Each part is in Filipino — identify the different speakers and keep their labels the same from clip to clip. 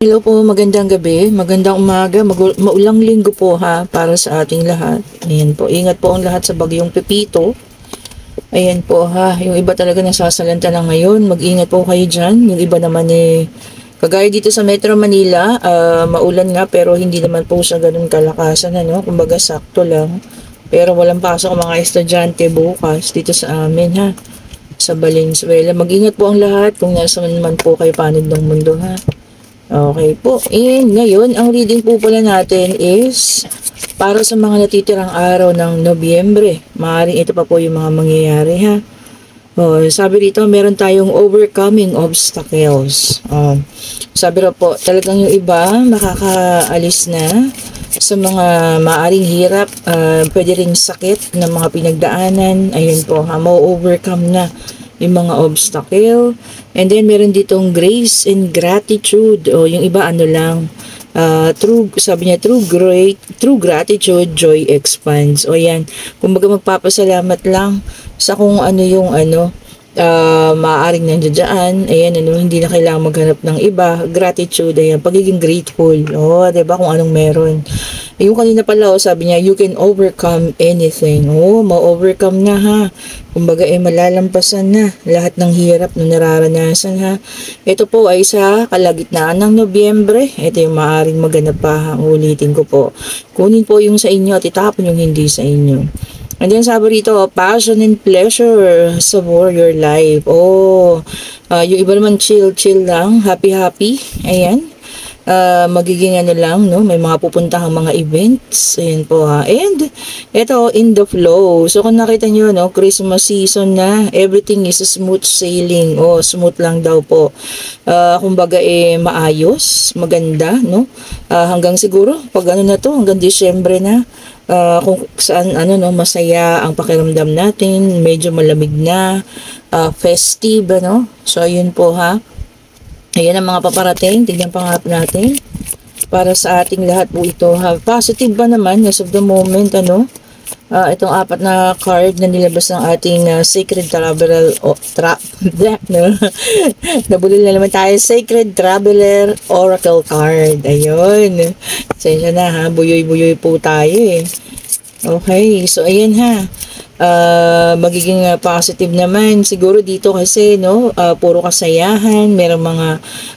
Speaker 1: Hello po, magandang gabi, magandang umaga, maulang linggo po ha, para sa ating lahat. Ayan po, ingat po ang lahat sa bagyong Pepito. Ayan po ha, yung iba talaga nasasalanta na ngayon, mag-ingat po kayo dyan. Yung iba naman kagaya dito sa Metro Manila, maulan nga pero hindi naman po siya ganun kalakasan, ano, kumbaga sakto lang. Pero walang pasok ang mga estudyante bukas dito sa amin ha, sa Valenzuela. Mag-ingat po ang lahat kung nasa man po kayo panid ng mundo ha. Okay po. And ngayon, ang reading po pala natin is para sa mga natitirang araw ng Nobyembre. Maaaring ito pa po yung mga mangyayari ha. Sabi rito, meron tayong overcoming obstacles. Sabi raw po, talagang yung iba makakaalis na sa mga maaaring hirap, pwede ring sakit ng mga pinagdaanan. Ayun po ha, ma-overcome na yung mga obstacle. And then meron ditong grace and gratitude. Yung iba ano lang, sabi niya, true gratitude, joy expands. Yan, kumbaga magpapasalamat lang sa kung ano yung maaaring nandiyan. Ayan, hindi na kailangan maghanap ng iba. Gratitude, ayan, pagiging grateful. Diba, kung anong meron. Yung kanina pala, sabi niya, you can overcome anything. Ma-overcome na ha. Kumbaga, malalampasan na lahat ng hirap na nararanasan ha. Ito po ay sa kalagitnaan ng Nobyembre. Ito yung maaaring maganap pa. Ulitin ko po. Kunin po yung sa inyo at itapon yung hindi sa inyo. And then sabi rito, passion and pleasure savor your life. Yung iba naman chill lang, happy. Ayan. Magiging lang, no? May mga pupuntahang mga events. Ayan po ha. And ito, in the flow. So kung nakita nyo, no, Christmas season na, everything is smooth sailing. Smooth lang daw po. Kumbaga maayos, maganda, no? Hanggang siguro, pag na to, hanggang Disyembre na, kung saan masaya ang pakiramdam natin, medyo malamig na, festive, so yun po ha. Ayan ang mga paparating, tignan pa natin para sa ating lahat po ito ha. Positive ba naman as of the moment, itong apat na card na nilabas ng ating Sacred Traveler nabulol na naman tayo, Sacred Traveler Oracle card. Ayun, sensya na ha, buyoy po tayo Okay, so ayan ha. Magiging positive naman siguro dito kasi puro kasayahan, merong mga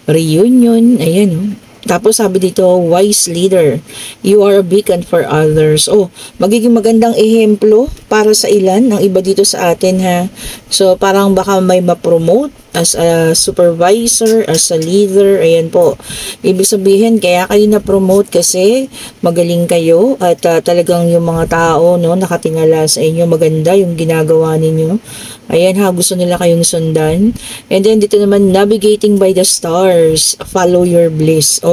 Speaker 1: reunion, ayan Tapos sabi dito, wise leader, you are a beacon for others. Magiging magandang ehemplo para sa ilan ng iba dito sa atin ha. So parang baka may ma-promote as a supervisor, as a leader, ayan po. Ibig sabihin, kaya kayo na-promote kasi magaling kayo at talagang yung mga tao nakatingala sa inyo, maganda yung ginagawa ninyo. Ayan ha, gusto nila kayong sundan. And then dito naman, navigating by the stars, follow your bliss.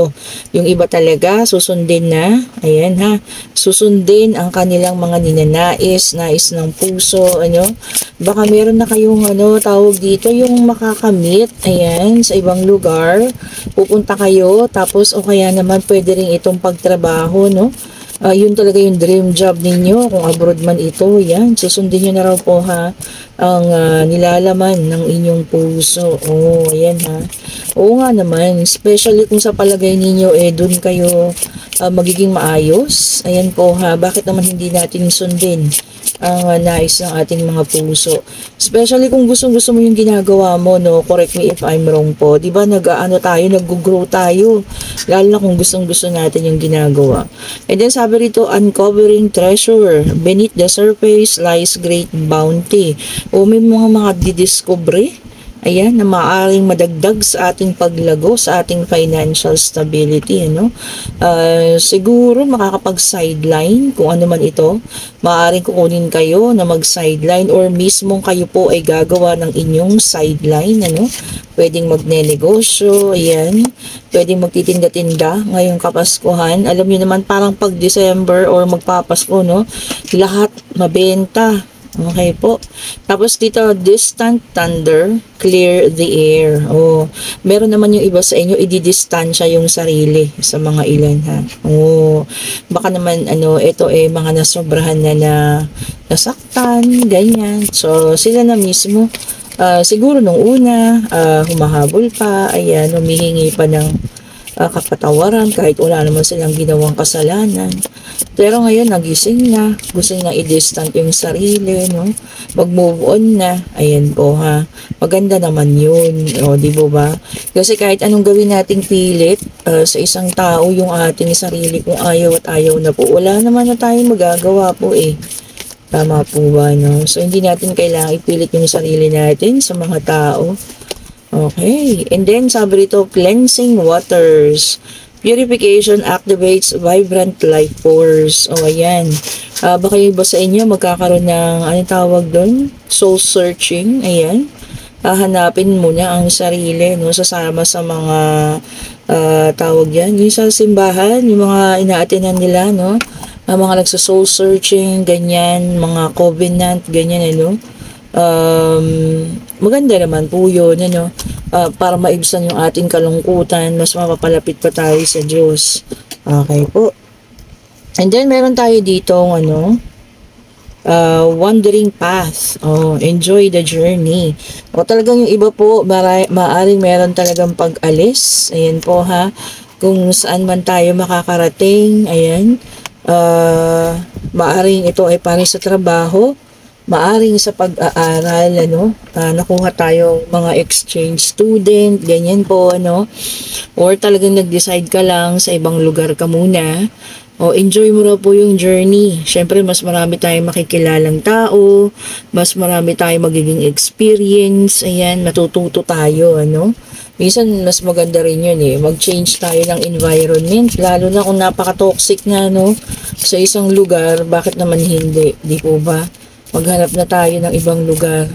Speaker 1: Yung iba talaga, susundin na. Ayan ha, susundin ang kanilang mga ninanais, nais ng puso, Baka meron na kayong tawag dito, yung makakamit, ayan, sa ibang lugar. Pupunta kayo, tapos kaya naman pwede rin itong pagtrabaho, yun talaga yung dream job ninyo, kung abroad man ito, yan, susundin nyo na raw po ha, ang nilalaman ng inyong puso. Ayan ha. Nga naman, especially kung sa palagay ninyo, dun kayo magiging maayos. Ayan po ha, bakit naman hindi natin sundin ang nais ng ating mga puso. Especially kung gusto mo yung ginagawa mo, correct me if I'm wrong po. Diba, nag-grow tayo. Lalo na kung gusto natin yung ginagawa. And then sabi rito, uncovering treasure. Beneath the surface lies great bounty. May mga didiscovery. Ayan, na maaaring madagdag sa ating paglago, sa ating financial stability, siguro makakapag-sideline, kung ano man ito, maaaring kukunin kayo na mag-sideline or mismong kayo po ay gagawa ng inyong sideline, pwedeng magne-negosyo, ayan, pwedeng magtitinda-tinda ngayong Kapaskuhan. Alam niyo naman, parang pag December or magpapasko, lahat mabenta. Okay po. Tapos dito, distant thunder, clear the air. Meron naman yung iba sa inyo, ididistansya yung sarili sa mga ilan ha. Baka naman ito mga nasobrahan na nasaktan, ganyan. So sila na mismo, siguro nung una, humahabol pa, ayan, humihingi pa ng kapatawaran kahit wala naman silang ginawang kasalanan. Pero ngayon, nagising na, gusto na i-distant yung sarili, no? Mag-move on na. Ayan po, ha. Maganda naman yun, o, di ba? Kasi kahit anong gawin nating pilit sa isang tao, yung ating sarili, kung ayaw at ayaw na po, wala naman na tayong magagawa po, eh. Tama po ba, no? So, hindi natin kailangan ipilit yung sarili natin sa mga tao. Okay. And then, sabi rito, cleansing waters. Purification activates vibrant life force. O, ayan. Baka yung iba sa inyo magkakaroon ng, anong tawag doon? Soul searching. Ayan. Hanapin muna ang sarili, no? Sasama sa mga, tawag yan. Yung sa simbahan, yung mga ina-attenan nila, no? Mga nagsa-soul searching, ganyan. Mga covenant, ganyan, ano? Maganda naman po yun, ano, para maibsan yung ating kalungkutan, mas mapapalapit pa tayo sa Diyos. Okay po. And then, meron tayo dito, ano, wandering path. Oh, enjoy the journey. O talagang yung iba po, maaring meron talagang pag-alis. Ayan po, ha. Kung saan man tayo makakarating, ayan. Maaring ito ay para sa trabaho. Maaring sa pag-aaral, ano, nakuha tayong mga exchange student, ganyan po, ano, or talagang nag-decide ka lang sa ibang lugar ka muna, o enjoy mo raw po yung journey. Syempre, mas marami tayong makikilalang tao, mas marami tayong magiging experience, ayan, matututo tayo, ano. Minsan, mas maganda rin yun, eh, mag-change tayo ng environment, lalo na kung napaka-toxic na, no, sa isang lugar, bakit naman hindi, di po ba? Maghanap na tayo ng ibang lugar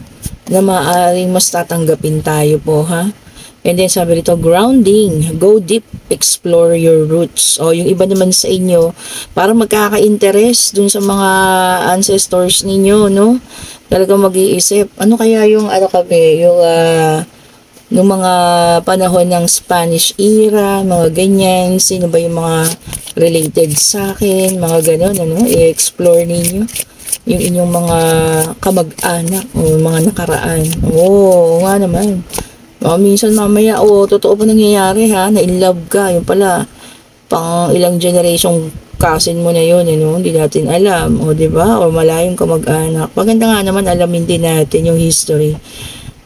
Speaker 1: na maaaring mas tatanggapin tayo po, ha? And then sabi dito, grounding, go deep, explore your roots. O yung iba naman sa inyo, para magkaka-interest dun sa mga ancestors ninyo, no? Talagang mag-iisip, ano kaya yung, ano kami, yung, nung mga panahon ng Spanish era, mga ganyan, sino ba yung mga related sa akin, mga ganon, ano? I-explore ninyo yung inyong mga kamag-anak o mga nakaraan. Oo, nga naman. Minsan mamaya, totoo pa nangyayari, ha, na in love ka, yung pala, pang ilang generation cousin mo na yun, hindi natin alam, o diba, o malayong kamag-anak. Maganda nga naman, alamin din natin yung history.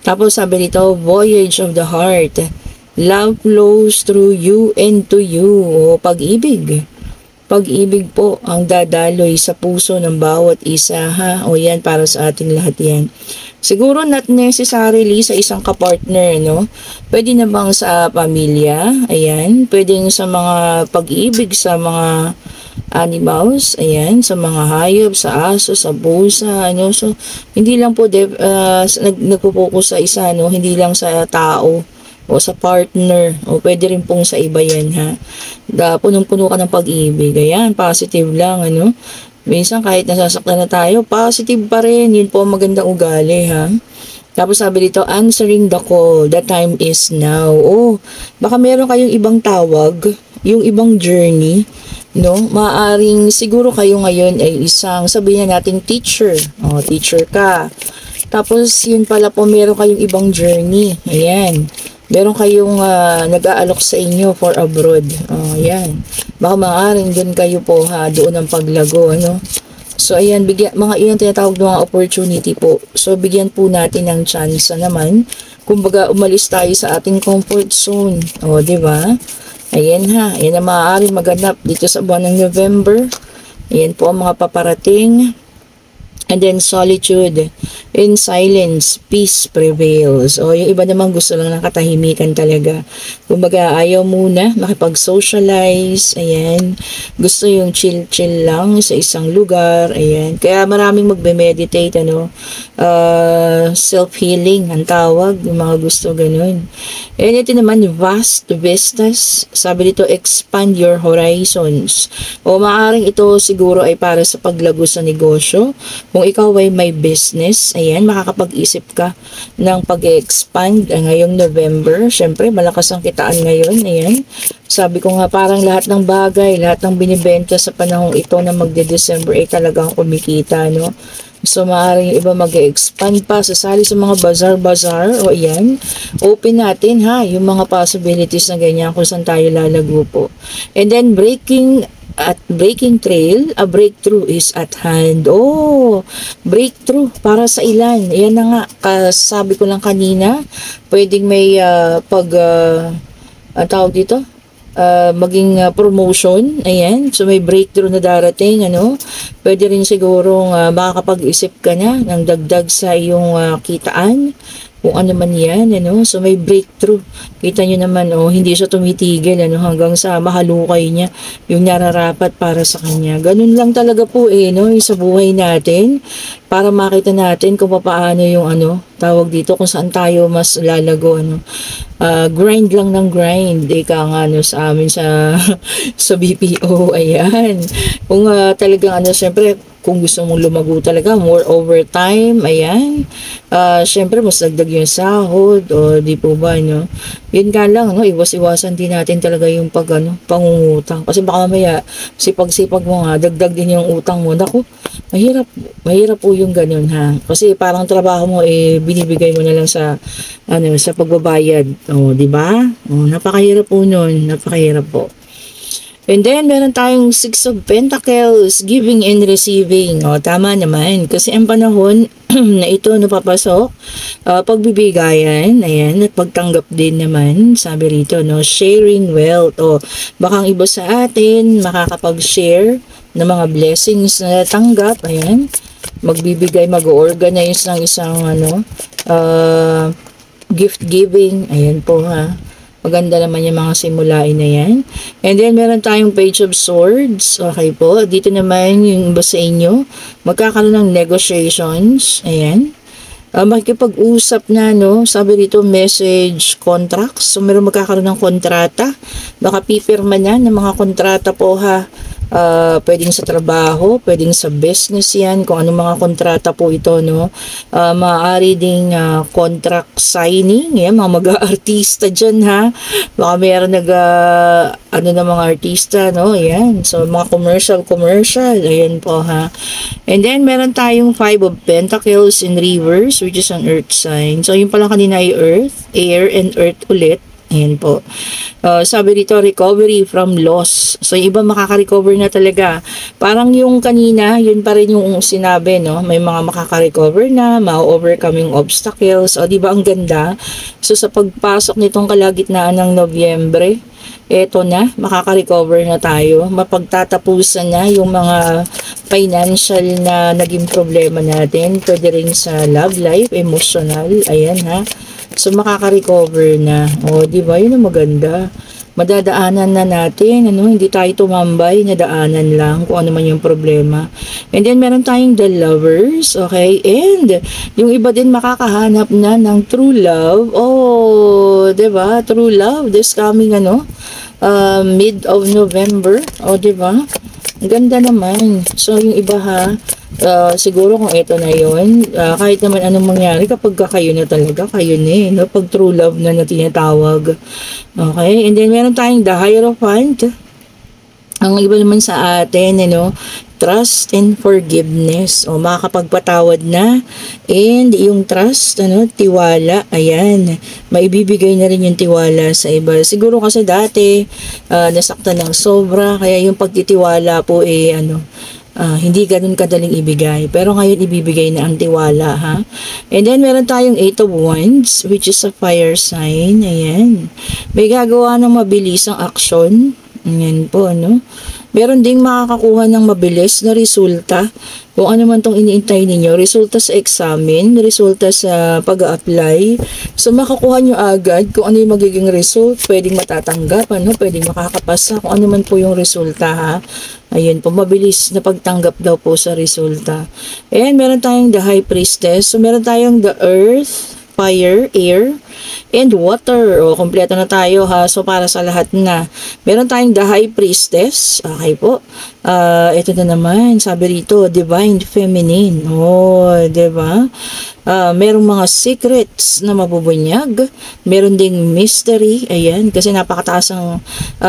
Speaker 1: Tapos sabi dito, voyage of the heart, love flows through you and to you, o pag-ibig. Pag-ibig po ang dadaloy sa puso ng bawat isa, ha? O yan, para sa ating lahat yan. Siguro not necessarily sa isang kapartner, no? Pwede na bang sa pamilya? Ayan. Pwede sa mga pag-ibig sa mga animals, ayan, sa mga hayop, sa aso, sa pusa, ano. So, hindi lang po nagpo-focus sa isa, no? Hindi lang sa tao o sa partner, o pwede rin pong sa iba yan, ha. Punong-puno ka ng pag-ibig, ayan, positive lang, ano. Minsan kahit nasasaktan na tayo, positive pa rin, yun po ang magandang ugali, ha. Tapos sabi dito, answering the call, the time is now. Baka meron kayong ibang tawag, yung ibang journey, no? Maaring siguro kayo ngayon ay isang, sabihin na natin teacher, teacher ka. Tapos yun pala po, meron kayong ibang journey, ayan. Meron kayong nag-aalok sa inyo for abroad. Ayan. Baka maaaring doon kayo po, ha, doon ang paglago, ano. So, ayan, mga iyan tinatawag ng mga opportunity po. So, bigyan po natin ng chance naman. Kumbaga, umalis tayo sa ating comfort zone. Di ba? Ayan, ha. Ayan na maaaring maganap dito sa buwan ng November. Ayan po ang mga paparating. And then solitude. In silence, peace prevails. Yung iba naman gusto lang ng katahimikan talaga. Kumbaga, ayaw muna makipag-socialize. Ayan. Gusto yung chill-chill lang sa isang lugar. Ayan. Kaya maraming magbe-meditate, ano. Self-healing ang tawag. Yung mga gusto ganun. And ito naman, vast vistas. Sabi dito, expand your horizons. Maaring ito siguro ay para sa paglago sa negosyo. Kung ikaw ay may business, ayan, makakapag-isip ka ng pag-expand ngayong November. Siyempre, malakas ang kitaan ngayon, ayan. Sabi ko nga, parang lahat ng bagay, lahat ng binibenta sa panahong ito na magde-December ay talagang kumikita, no? So, maaaring yung iba mag-expand pa, sasali sa mga bazaar-bazaar. O, ayan. Open natin, ha, yung mga possibilities na ganyan kung saan tayo lalago po. And then, breaking trail, a breakthrough is at hand. Oh, breakthrough para sa ilan. Ayan na nga, sabi ko lang kanina, pwedeng may ang tawag dito, maging promotion, ayan, so may breakthrough na darating, ano, pwede rin sigurong makakapag-isip ka na ng dagdag sa iyong kitaan, kung ano man yan, ano, so may breakthrough, kita nyo naman, oh, hindi siya tumitigil, ano, hanggang sa mahalukay niya, yung nararapat para sa kanya, ganun lang talaga po, no, sa buhay natin, para makita natin kung paano yung, ano, tawag dito, kung saan tayo mas lalago, ano, grind lang ng grind, ika nga, ano, sa amin sa, sa BPO, ayan, kung talagang, ano, syempre, kung gusto mong lumago talaga, more overtime, ayan. Syempre, mas dagdag yung sahod, o di po ba, no? Yun nga lang, no? Iwas-iwasan din natin talaga yung pangungutang. Kasi baka mamaya, sipag-sipag mo nga, dagdag din yung utang mo. Naku, mahirap po yung ganun, ha? Kasi parang trabaho mo, binibigay mo na lang sa, sa pagbabayad. O, di ba? O, napakahirap po nun, napakahirap po. And then, meron tayong Six of Pentacles, giving and receiving. O, tama naman. Kasi ang panahon na ito napapasok, pagbibigayan, ayan, at pagtanggap din naman, sabi rito, no, sharing wealth. O, baka ang iba sa atin, makakapag-share ng mga blessings na tanggap, ayan, magbibigay, mag-organize ng isang, gift giving, ayan po, ha. Maganda naman yung mga simulain na yan. And then, meron tayong Page of Swords. Okay po. Dito naman yung iba sa inyo. Magkakaroon ng negotiations. Ayan. Makikipag-usap na, no? Sabi dito, message contracts. So, meron magkakaroon ng kontrata. Baka pipirma na ng mga kontrata po, ha. Pwedeng sa trabaho, pwedeng sa business yan, kung anong mga kontrata po ito, no? Maaari ding contract signing, yan, mga mag-aartista dyan, ha? Baka meron na mga artista, no? Yan, so mga commercial, ayan po, ha? And then, meron tayong Five of Pentacles in reverse, which is an earth sign. So, yung pala kanina ay earth, air, and earth ulit. Ayan po. Sabi dito, recovery from loss. So, yung iba makaka-recover na talaga. Parang yung kanina, yun pa rin yung sinabi, no? May mga makaka-recover na, ma-overcome yung obstacles. O, di ba ang ganda? So, sa pagpasok nitong kalagitnaan ng Nobyembre, eto na, makaka-recover na tayo. Mapagtatapusan na yung mga financial na naging problema natin. Pwede rin sa love life, emotional. Ayan, ha? So, makaka-recover na. O, di ba? Yun ang maganda. Madadaanan na natin, ano? Hindi tayo tumambay, nadaanan lang kung ano man yung problema. And then, meron tayong the lovers, okay? And, yung iba din makakahanap na ng true love. Oh, di ba? True love this coming, mid of November. O, di ba? Ang ganda naman. So, yung iba, ha? Siguro kung ito na yun, kahit naman anong mangyari kapag kayo na talaga, kayo na no? Pag true love na tinatawag. Okay, and then meron tayong the Hierophant. Ang iba naman sa atin, trust and forgiveness. O, makakapagpatawad na. And yung trust, tiwala, ayan. Maibibigay na rin yung tiwala sa iba. Siguro kasi dati, nasaktan ng sobra, kaya yung pagtitiwala po, hindi ganun kadaling ibigay. Pero ngayon ibibigay na ang tiwala, ha? And then, meron tayong Eight of Wands, which is a fire sign. Ayan. May gagawa ng mabilisang aksyon. Ayan po, Meron ding makakakuha ng mabilis na resulta. Kung ano man tong iniintay ninyo, resulta sa examen, resulta sa pag-a-apply. So, makakuha nyo agad kung ano yung magiging result. Pwedeng matatanggap, pwedeng makakapasa, kung ano man po yung resulta, ha? Ayun po, mabilis na pagtanggap daw po sa resulta. And meron tayong the High Priestess. So, meron tayong the Earth, Fire, Air, and water. O, kompleto na tayo ha. So, para sa lahat na. Meron tayong the High Priestess. Okay po. Ito na naman, sabi rito, Divine Feminine. Oh, diba? Merong mga secrets na mabubunyag. Meron ding mystery. Ayan, kasi napakataas ang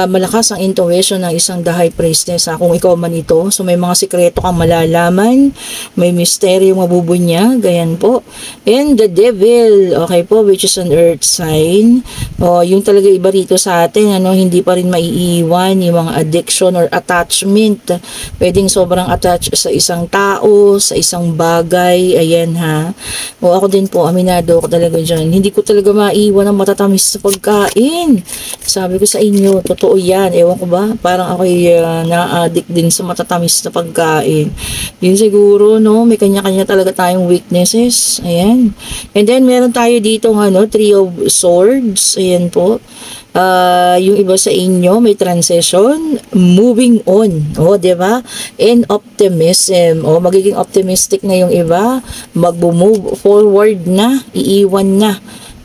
Speaker 1: malakas ang intuition ng isang the High Priestess. Kung ikaw man ito. So, may mga sikreto kang malalaman. May mystery yung mabubunyag. Ayan po. And the Devil. Okay po, which is an earth sign. Yung talaga iba rito sa atin, hindi pa rin maiiwan yung mga addiction or attachment. Pwedeng sobrang attached sa isang tao, sa isang bagay. Ayan ha. Ako din po, aminado ako talaga dyan. Hindi ko talaga maiwan ang matatamis sa pagkain. Sabi ko sa inyo, totoo yan. Ewan ko ba? Parang ako'y na-addict din sa matatamis na pagkain. Yun siguro, no? May kanya-kanya talaga tayong weaknesses. Ayan. And then, meron tayo dito, Three of Swords. Ayan po. Yung iba sa inyo may transition, moving on, diba? And optimism, magiging optimistic na yung iba, mag-move forward na, iiwan na.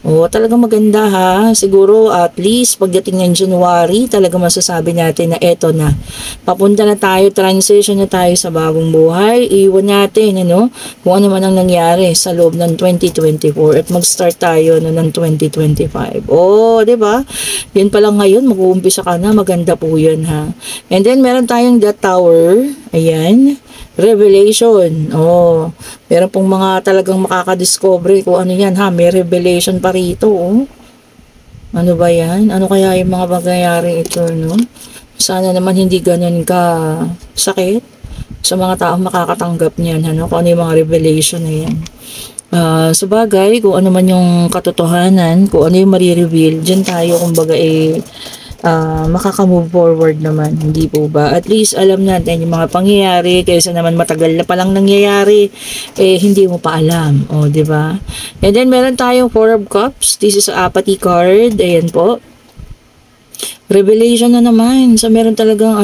Speaker 1: Talagang maganda ha. Siguro at least pagdating ng January, talaga masasabi natin na eto na. Papunta na tayo, transition na tayo sa bagong buhay. Iwan natin, kung ano man ang nangyari sa loob ng 2024 at mag-start tayo ng 2025. Diba? Yan pa lang ngayon, mag-uumpisa ka na. Maganda po yun ha. And then meron tayong the Tower. Ayan. Revelation. Meron pong mga talagang makakadiscover kung ano yan ha. May revelation pa rito. Ano ba yan? Ano kaya yung mga mangyayari ito, no? Sana naman hindi ganun ka sakit sa mga taong makakatanggap niyan, kung ano yung mga revelation na yan. Sa bagay, kung ano man yung katotohanan, kung ano yung marireveal, dyan tayo kumbaga makaka-move forward naman, hindi po ba? At least alam natin yung mga pangyayari kaysa naman matagal na palang nangyayari hindi mo pa alam, di ba? And then meron tayong Four of Cups. This is apathy card. Ayan po. Revelation na naman. So meron talagang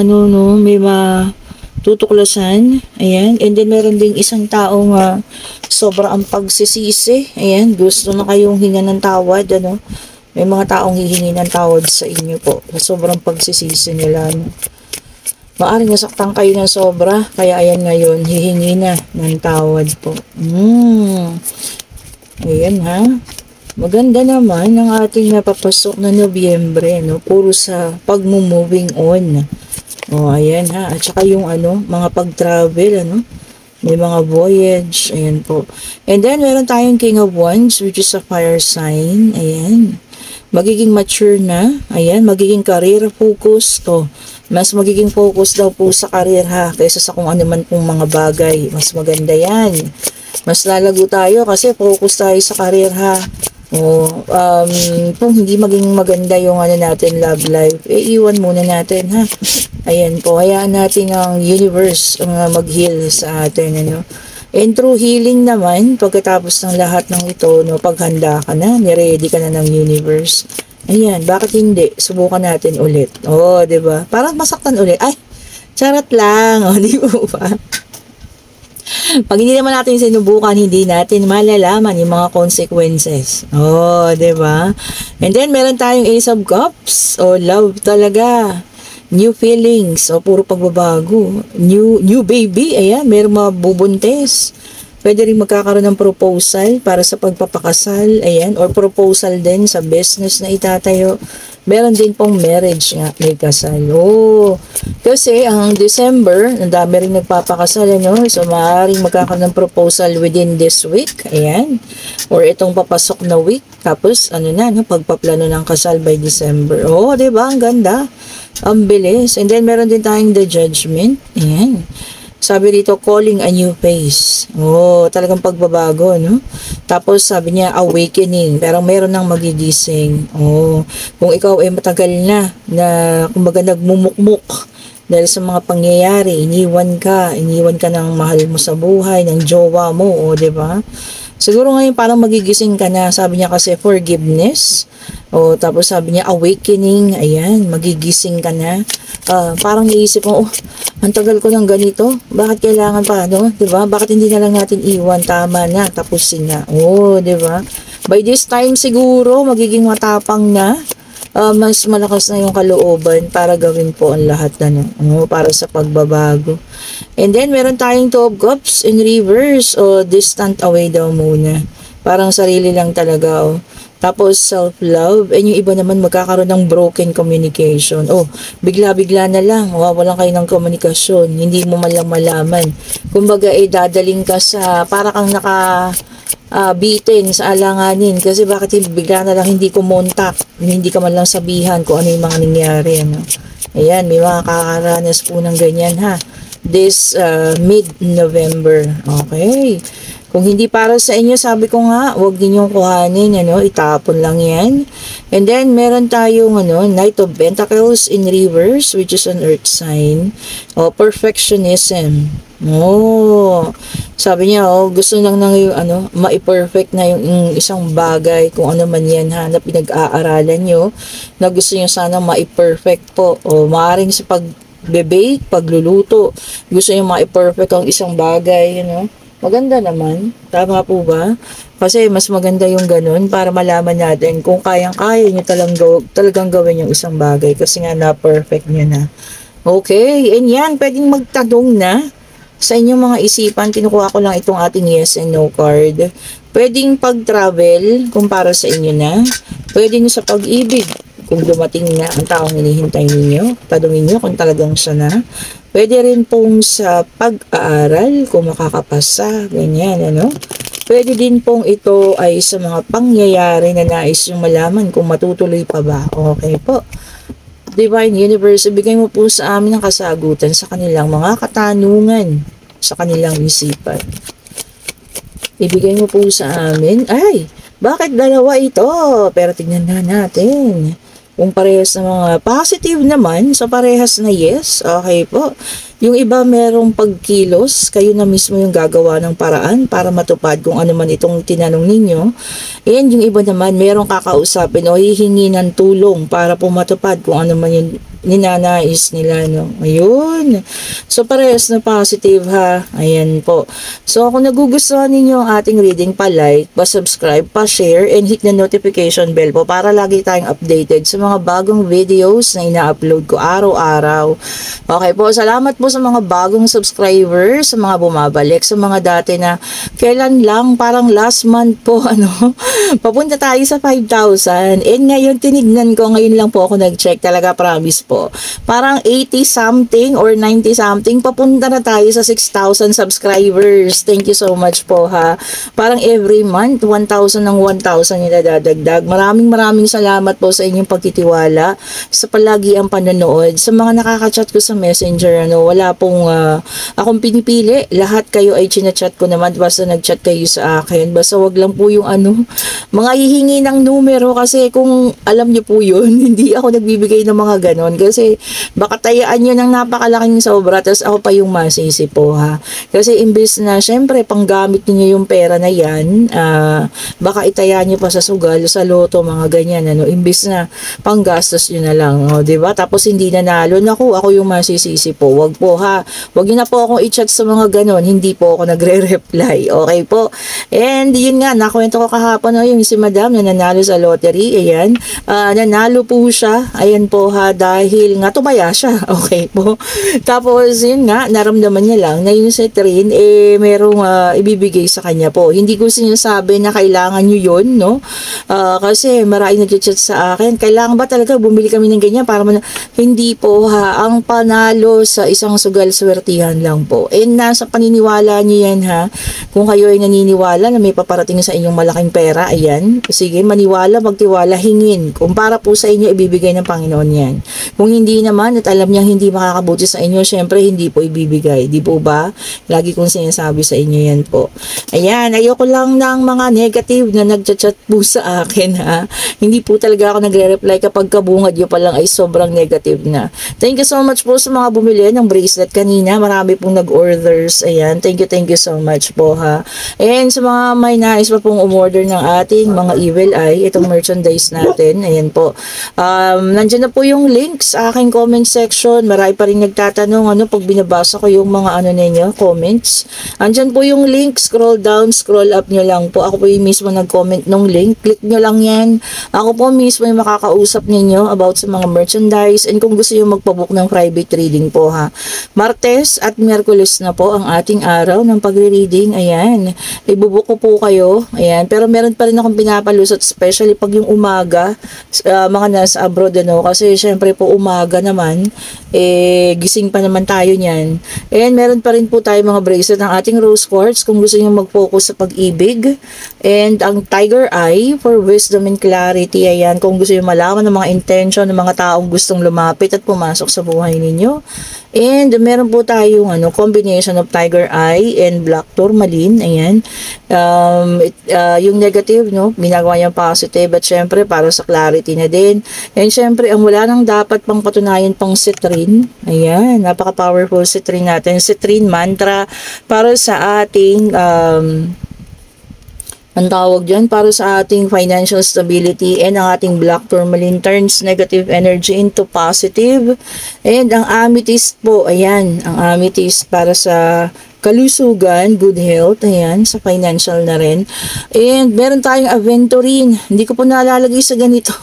Speaker 1: may matutuklasan. Ayan. And then meron ding isang taong sobra ang pagsisisi. Ayan. Gusto na kayong hinga ng tawad, May mga taong hihingi ng tawad sa inyo po. Sobrang pagsisisi nila. Maaring nasaktan kayo ng sobra. Kaya ayan ngayon, hihingi na ng tawad po. Ayan ha. Maganda naman ang ating napapasok na Nobyembre. Puro sa pag-moving on. Ayan ha. At saka yung mga pag-travel. May mga voyage. Ayan po. And then meron tayong King of Wands, which is a fire sign. Ayan. Magiging mature na. Ayan, magiging career focus to. Mas magiging focus daw po sa career ha, kaysa sa kung ano man pong mga bagay. Mas maganda yan. Mas lalago tayo kasi focus tayo sa career ha. Kung hindi maging maganda yung natin love life, iwan muna natin ha. Ayan po, hayaan natin ang universe mag-heal sa atin, And through healing naman, pagkatapos ng lahat ng ito, paghanda ka na, niready ka na ng universe. Ayan, bakit hindi? Subukan natin ulit. Diba? Parang masaktan ulit. Ay, charot lang. Di ba? Pag hindi naman natin sinubukan, hindi natin malalaman yung mga consequences. Diba? And then, meron tayong Ace of Cups. Love talaga. New feelings, puro pagbabago. New baby, ayan, meron mabubuntis. Pwede rin magkakaroon ng proposal para sa pagpapakasal, ayan, or proposal din sa business na itatayo. Meron din pong marriage nga, may kasal. Kasi ang December, ang dami rin nagpapakasal, so maaaring magkakaroon ng proposal within this week, ayan, or itong papasok na week, tapos pagpaplano ng kasal by December. Diba, ang ganda. Ang bilis. And then, meron din tayong the judgment. Ayan. Sabi dito, calling a new phase. Talagang pagbabago, Tapos, sabi niya, awakening. Pero meron nang magigising. Kung ikaw ay matagal na kumbaga nagmumukmuk dahil sa mga pangyayari, iniwan ka ng mahal mo sa buhay, ng jowa mo, diba? Siguro ngayon parang magigising ka na. Sabi niya kasi forgiveness. Tapos sabi niya awakening. Ayan, magigising ka na. Parang iisip mo, ang tagal ko ng ganito. Bakit kailangan pa, Diba? Bakit hindi na lang natin iwan? Tama na, tapusin na. Diba? By this time siguro, magiging matapang na. Mas malakas na yung kalooban para gawin po ang lahat na para sa pagbabago. And then, meron tayong Two of Cups in reverse o distant away daw muna. Parang sarili lang talaga. Tapos, self-love. And yung iba naman magkakaroon ng broken communication. Bigla-bigla na lang. Wawalan kayo ng komunikasyon. Hindi mo man lang malaman. Kumbaga, dadaling ka sa, para kang bitin sa alanganin kasi bakit bigla na lang hindi kumontak, hindi ka man lang sabihan kung ano yung mga nangyari. Ayan, may mga kakaranas po ng ganyan this mid-November. Okay, kung hindi para sa inyo, sabi ko nga, huwag ninyong kuhanin, itapon lang yan. And then meron tayong Knight of Pentacles in reverse, which is an earth sign. Perfectionism. Sabi niya, gusto lang yung ma-perfect na yung isang bagay, kung ano man yan na pinag-aaralan nyo, na gusto nyo sana ma-perfect po. Maaaring sa pag-bake, pagluluto, gusto nyo ma-perfect ang isang bagay, maganda naman. Tama po ba? Kasi mas maganda yung ganun para malaman natin kung kayang-kaya nyo talagang gawin yung isang bagay kasi nga na-perfect nyo na. Okay, and yan, pwedeng magtanong na sa inyong mga isipan. Kinukuha ko lang itong ating yes and no card. Pwedeng pag-travel kung para sa inyo na. Pwedeng sa pag-ibig kung dumating na ang taong hinihintay ninyo. Tanungin nyo kung talagang siya na. Pwede rin pong sa pag-aaral kung makakapasa. Ganyan, Pwede din pong ito ay sa mga pangyayari na nais yung malaman kung matutuloy pa ba. Okay po. Divine Universe, ibigay mo po sa amin ang kasagutan sa kanilang mga katanungan, sa kanilang isipan. Ibigay mo po sa amin. Ay, bakit dalawa ito? Pero tignan na natin. Kung parehas na mga positive naman, sa parehas na yes, okay po. Yung iba merong pagkilos, kayo na mismo yung gagawa ng paraan para matupad kung ano man itong tinanong ninyo. And yung iba naman merong kakausapin o hihingi ng tulong para po matupad kung ano man yung ninanais nila. Ayun. So, parehas na positive Ayan po. So, kung nagugustuhan ninyo ang ating reading, pa-like, pa-subscribe, pa-share, and hit the notification bell po para lagi tayong updated sa mga bagong videos na ina-upload ko araw-araw. Okay po. Salamat po sa mga bagong subscribers, sa mga bumabalik, sa mga dati na kailan lang, parang last month po, papunta tayo sa 5,000. And ngayon, tinignan ko, ngayon lang po ako nag-check. Talaga, promise po. Parang 80 something or 90 something, papunta na tayo sa 6,000 subscribers. Thank you so much po Parang every month, 1,000 ng 1,000 nila dadagdag. Maraming salamat po sa inyong pagtitiwala, sa palagi ang panonood, sa mga nakaka-chat ko sa Messenger. Wala pong akong pinipili. Lahat kayo ay chinachat ko naman. Basta nag-chat kayo sa akin. Basta wag lang po yung mga hihingi ng numero kasi kung alam niyo po yun, hindi ako nagbibigay ng mga ganon. Kasi baka tayaan nyo ng napakalaking sobra tapos ako pa yung masisi po Kasi imbes na syempre panggamit niyo yung pera na yan, baka itaya nyo pa sa sugal, sa loto, mga ganyan. Imbes na panggastos nyo na lang. Diba? Tapos hindi nanalo. Naku, ako yung masisisi po. Wag po Wag nyo na po akong i-chat sa mga ganon. Hindi po ako nagre-reply. Okay po? And yun nga, nakwento ko kahapon yung si Madam na nanalo sa lottery. Ayan. Nanalo po siya. Ayan po dahil nga tumaya siya. Okay po. Tapos yun nga, naramdaman niya lang na yung si Trin merong ibibigay sa kanya po. Hindi ko sinasabi na kailangan nyo yun, kasi maraming nag-chat sa akin. Kailangan ba talaga bumili kami ng ganyan para hindi po ang panalo sa isang sugal swertihan lang po. And nasa paniniwala nyo yan Kung kayo ay naniniwala na may paparating sa inyong malaking pera, ayan. Sige, maniwala, magtiwala, hingin. Kung para po sa inyo, ibibigay ng Panginoon yan. Kung hindi naman at alam niyang hindi makakabuti sa inyo, syempre hindi po ibibigay. Di po ba? Lagi kong sinasabi sa inyo yan po. Ayan, ayoko lang ng mga negative na nagchat-chat po sa akin Hindi po talaga ako nagre-reply kapag kabungad nyo pa lang ay sobrang negative na. Thank you so much po sa mga bumili ng bracelet kanina. Marami pong nag-orders. Ayan, thank you so much po ha. And sa mga may nais pa pong umorder ng ating mga evil eye, itong merchandise natin, ayan po. Nandiyan na po yung link sa aking comment section. Marami pa rin nagtatanong, pag binabasa ko yung mga ninyo, comments. Andyan po yung link, scroll down, scroll up nyo lang po. Ako po yung mismo nag-comment nung link. Click nyo lang yan. Ako po mismo yung makakausap ninyo about sa mga merchandise, and kung gusto nyo magpabook ng private reading po ha. Martes at Miyerkules na po ang ating araw ng pagre-reading. Ayan. Ibubook ko po kayo. Ayan. Pero meron pa rin akong pinapalusot, especially pag yung umaga, mga nasa abroad kasi syempre po umaga naman, gising pa naman tayo niyan. And meron pa rin po tayo mga bracelet ng ating rose quartz kung gusto nyo mag-focus sa pag-ibig. And ang tiger eye for wisdom and clarity. Ayan. Kung gusto nyo malaman ng mga intention ng mga taong gustong lumapit at pumasok sa buhay ninyo. And meron po tayong combination of tiger eye and black tourmaline. Ayan. Yung negative, ginagawa niyang positive, at syempre para sa clarity na din. And syempre, ang wala nang dapat pang patunayan pang citrine. Ayan, napaka-powerful citrine natin. Citrine mantra para sa ating ang tawag dyan, para sa ating financial stability. And ang ating black tourmaline turns negative energy into positive. And ang amethyst po, ayan, ang amethyst para sa kalusugan, good health, ayan, sa financial na rin. And meron tayong aventurine. Hindi ko po nalalagay sa ganito.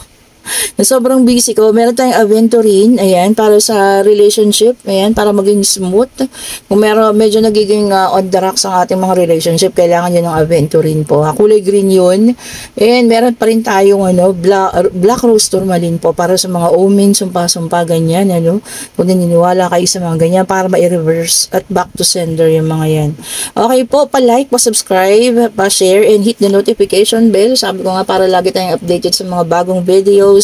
Speaker 1: Na sobrang busy ko. Meron tayong aventurine, ayan, para sa relationship, ayan, para maging smooth. Kung meron, medyo nagiging on the rocks ang ating mga relationship, kailangan yun ng aventurine po. Kulay green yun. And meron pa rin tayong black rose tourmaline po, para sa mga omens, sumpa-sumpa, ganyan, kung naniniwala kayo sa mga ganyan, para ma-reverse at back to sender yung mga yan. Okay po, pa-like, pa-subscribe, pa-share, and hit the notification bell. Sabi ko nga, para lagi tayong updated sa mga bagong videos.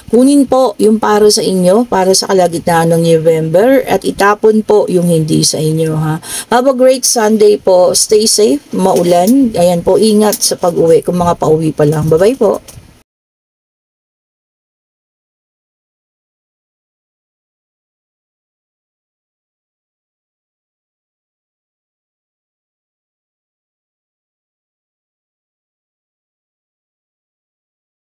Speaker 1: Kunin po yung para sa inyo, para sa kalagitnaan ng November, at itapon po yung hindi sa inyo ha. Have a great Sunday po. Stay safe, maulan. Ayan po, ingat sa pag-uwi kung mga pauwi pa lang. Bye-bye po.